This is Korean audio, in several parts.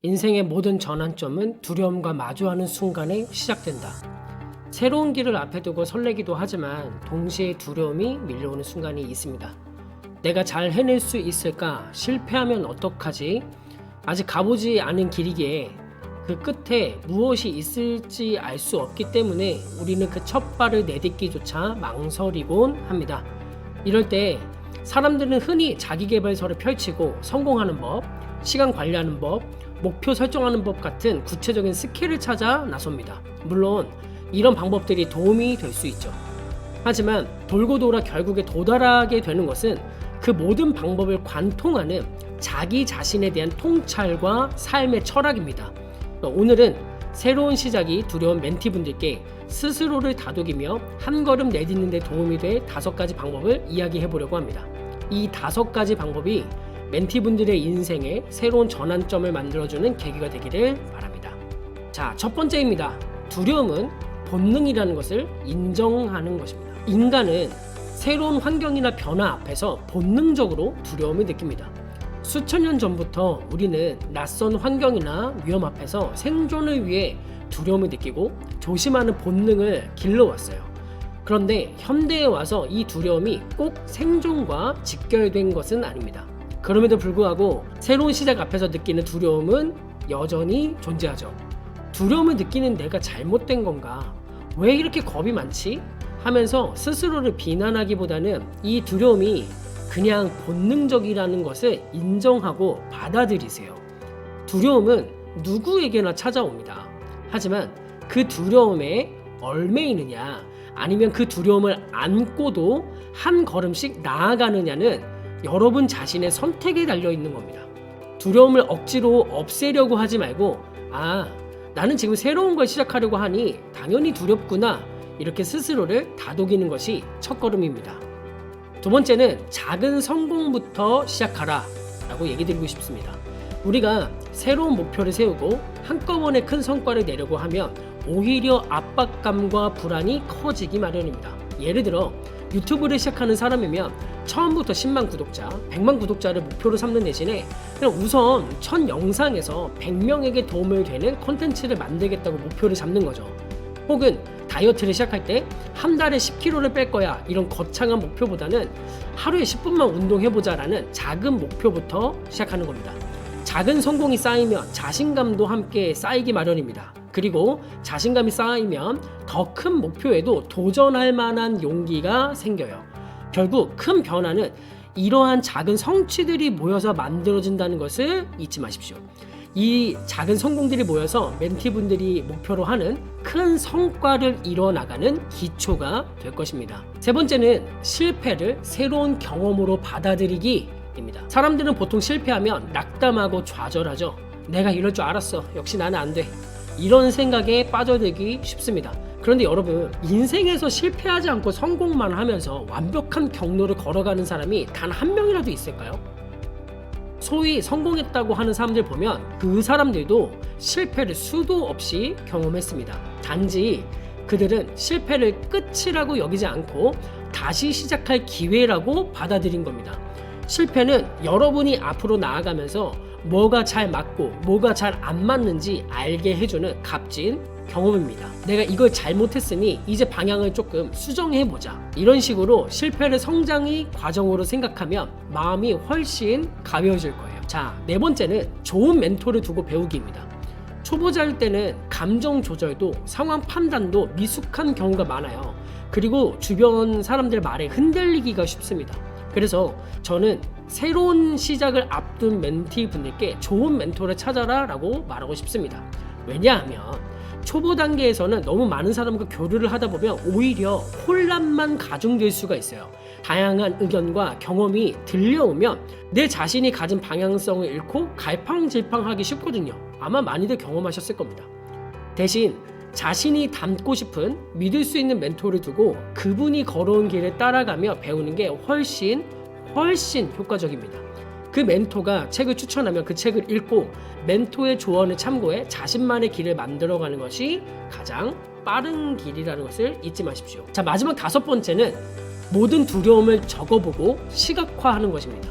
인생의 모든 전환점은 두려움과 마주하는 순간에 시작된다. 새로운 길을 앞에 두고 설레기도 하지만 동시에 두려움이 밀려오는 순간이 있습니다. 내가 잘 해낼 수 있을까? 실패하면 어떡하지? 아직 가보지 않은 길이기에 그 끝에 무엇이 있을지 알 수 없기 때문에 우리는 그 첫 발을 내딛기조차 망설이곤 합니다. 이럴 때 사람들은 흔히 자기계발서를 펼치고 성공하는 법, 시간 관리하는 법, 목표 설정하는 법 같은 구체적인 스킬을 찾아 나섭니다. 물론 이런 방법들이 도움이 될 수 있죠. 하지만 돌고 돌아 결국에 도달하게 되는 것은 그 모든 방법을 관통하는 자기 자신에 대한 통찰과 삶의 철학입니다. 오늘은 새로운 시작이 두려운 멘티분들께 스스로를 다독이며 한 걸음 내딛는 데 도움이 될 5가지 방법을 이야기해 보려고 합니다. 이 5가지 방법이 멘티분들의 인생에 새로운 전환점을 만들어주는 계기가 되기를 바랍니다. 자, 첫 번째입니다. 두려움은 본능이라는 것을 인정하는 것입니다. 인간은 새로운 환경이나 변화 앞에서 본능적으로 두려움을 느낍니다. 수천 년 전부터 우리는 낯선 환경이나 위험 앞에서 생존을 위해 두려움을 느끼고 조심하는 본능을 길러왔어요. 그런데 현대에 와서 이 두려움이 꼭 생존과 직결된 것은 아닙니다. 그럼에도 불구하고 새로운 시작 앞에서 느끼는 두려움은 여전히 존재하죠. 두려움을 느끼는 내가 잘못된 건가? 왜 이렇게 겁이 많지? 하면서 스스로를 비난하기보다는 이 두려움이 그냥 본능적이라는 것을 인정하고 받아들이세요. 두려움은 누구에게나 찾아옵니다. 하지만 그 두려움에 얽매이느냐 아니면 그 두려움을 안고도 한 걸음씩 나아가느냐는 여러분 자신의 선택에 달려 있는 겁니다. 두려움을 억지로 없애려고 하지 말고 나는 지금 새로운 걸 시작하려고 하니 당연히 두렵구나 이렇게 스스로를 다독이는 것이 첫걸음입니다. 두 번째는 작은 성공부터 시작하라 라고 얘기 드리고 싶습니다. 우리가 새로운 목표를 세우고 한꺼번에 큰 성과를 내려고 하면 오히려 압박감과 불안이 커지기 마련입니다. 예를 들어 유튜브를 시작하는 사람이면 처음부터 10만 구독자, 100만 구독자를 목표로 삼는 대신에 그냥 우선 첫 영상에서 100명에게 도움을 되는 콘텐츠를 만들겠다고 목표를 잡는 거죠. 혹은 다이어트를 시작할 때 한 달에 10kg를 뺄 거야 이런 거창한 목표보다는 하루에 10분만 운동해보자 라는 작은 목표부터 시작하는 겁니다. 작은 성공이 쌓이면 자신감도 함께 쌓이기 마련입니다. 그리고 자신감이 쌓이면 더 큰 목표에도 도전할 만한 용기가 생겨요. 결국 큰 변화는 이러한 작은 성취들이 모여서 만들어진다는 것을 잊지 마십시오. 이 작은 성공들이 모여서 멘티분들이 목표로 하는 큰 성과를 이뤄나가는 기초가 될 것입니다. 세 번째는 실패를 새로운 경험으로 받아들이기입니다. 사람들은 보통 실패하면 낙담하고 좌절하죠. 내가 이럴 줄 알았어. 역시 나는 안 돼. 이런 생각에 빠져들기 쉽습니다. 그런데 여러분, 인생에서 실패하지 않고 성공만 하면서 완벽한 경로를 걸어가는 사람이 단 한 명이라도 있을까요? 소위 성공했다고 하는 사람들 보면 그 사람들도 실패를 수도 없이 경험했습니다. 단지 그들은 실패를 끝이라고 여기지 않고 다시 시작할 기회라고 받아들인 겁니다. 실패는 여러분이 앞으로 나아가면서 뭐가 잘 맞고 뭐가 잘 안 맞는지 알게 해주는 값진 경험입니다. 내가 이걸 잘못했으니 이제 방향을 조금 수정해보자. 이런 식으로 실패를 성장의 과정으로 생각하면 마음이 훨씬 가벼워질 거예요. 자, 네 번째는 좋은 멘토를 두고 배우기입니다. 초보자일 때는 감정 조절도 상황 판단도 미숙한 경우가 많아요. 그리고 주변 사람들 말에 흔들리기가 쉽습니다. 그래서 저는 새로운 시작을 앞둔 멘티 분들께 좋은 멘토를 찾아라 라고 말하고 싶습니다. 왜냐하면 초보 단계에서는 너무 많은 사람과 교류를 하다 보면 오히려 혼란만 가중될 수가 있어요. 다양한 의견과 경험이 들려오면 내 자신이 가진 방향성을 잃고 갈팡질팡하기 쉽거든요. 아마 많이들 경험하셨을 겁니다. 대신 자신이 닮고 싶은 믿을 수 있는 멘토를 두고 그분이 걸어온 길을 따라가며 배우는 게 훨씬 효과적입니다. 그 멘토가 책을 추천하면 그 책을 읽고 멘토의 조언을 참고해 자신만의 길을 만들어가는 것이 가장 빠른 길이라는 것을 잊지 마십시오. 자, 마지막 5번째는 모든 두려움을 적어보고 시각화하는 것입니다.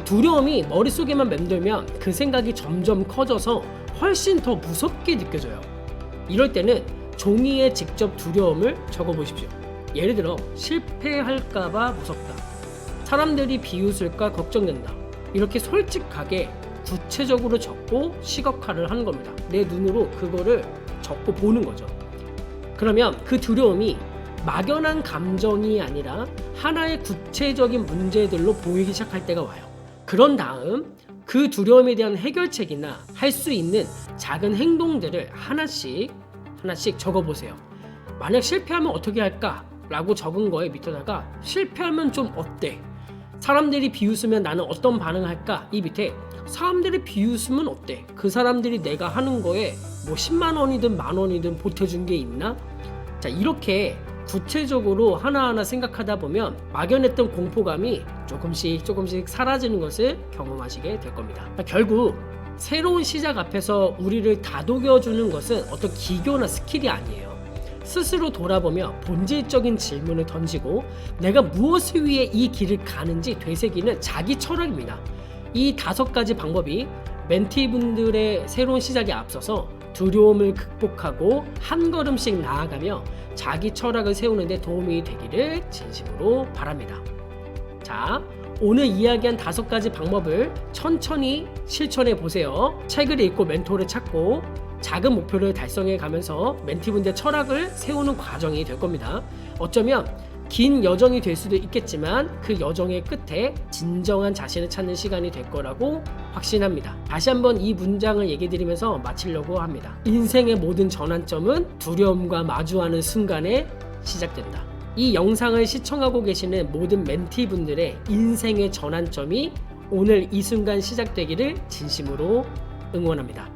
두려움이 머릿속에만 맴돌면 그 생각이 점점 커져서 훨씬 더 무섭게 느껴져요. 이럴 때는 종이에 직접 두려움을 적어보십시오. 예를 들어 실패할까봐 무섭다, 사람들이 비웃을까 걱정된다, 이렇게 솔직하게 구체적으로 적고 시각화를 하는 겁니다. 내 눈으로 그거를 적고 보는 거죠. 그러면 그 두려움이 막연한 감정이 아니라 하나의 구체적인 문제들로 보이기 시작할 때가 와요. 그런 다음 그 두려움에 대한 해결책이나 할 수 있는 작은 행동들을 하나씩 적어보세요. 만약 실패하면 어떻게 할까? 라고 적은 거에 밑에다가 실패하면 좀 어때? 사람들이 비웃으면 나는 어떤 반응을 할까? 이 밑에 사람들이 비웃으면 어때? 그 사람들이 내가 하는 거에 뭐 10만 원이든 만 원이든 보태준 게 있나? 자, 이렇게 구체적으로 하나하나 생각하다 보면 막연했던 공포감이 조금씩 사라지는 것을 경험하시게 될 겁니다. 결국 새로운 시작 앞에서 우리를 다독여주는 것은 어떤 기교나 스킬이 아니에요. 스스로 돌아보며 본질적인 질문을 던지고 내가 무엇을 위해 이 길을 가는지 되새기는 자기 철학입니다. 이 5가지 방법이 멘티분들의 새로운 시작에 앞서서 두려움을 극복하고 한 걸음씩 나아가며 자기 철학을 세우는 데 도움이 되기를 진심으로 바랍니다. 자, 오늘 이야기한 5가지 방법을 천천히 실천해 보세요. 책을 읽고 멘토를 찾고 작은 목표를 달성해 가면서 멘티분들의 철학을 세우는 과정이 될 겁니다. 어쩌면 긴 여정이 될 수도 있겠지만 그 여정의 끝에 진정한 자신을 찾는 시간이 될 거라고 확신합니다. 다시 한번 이 문장을 얘기 드리면서 마치려고 합니다. 인생의 모든 전환점은 두려움과 마주하는 순간에 시작된다. 이 영상을 시청하고 계시는 모든 멘티분들의 인생의 전환점이 오늘 이 순간 시작되기를 진심으로 응원합니다.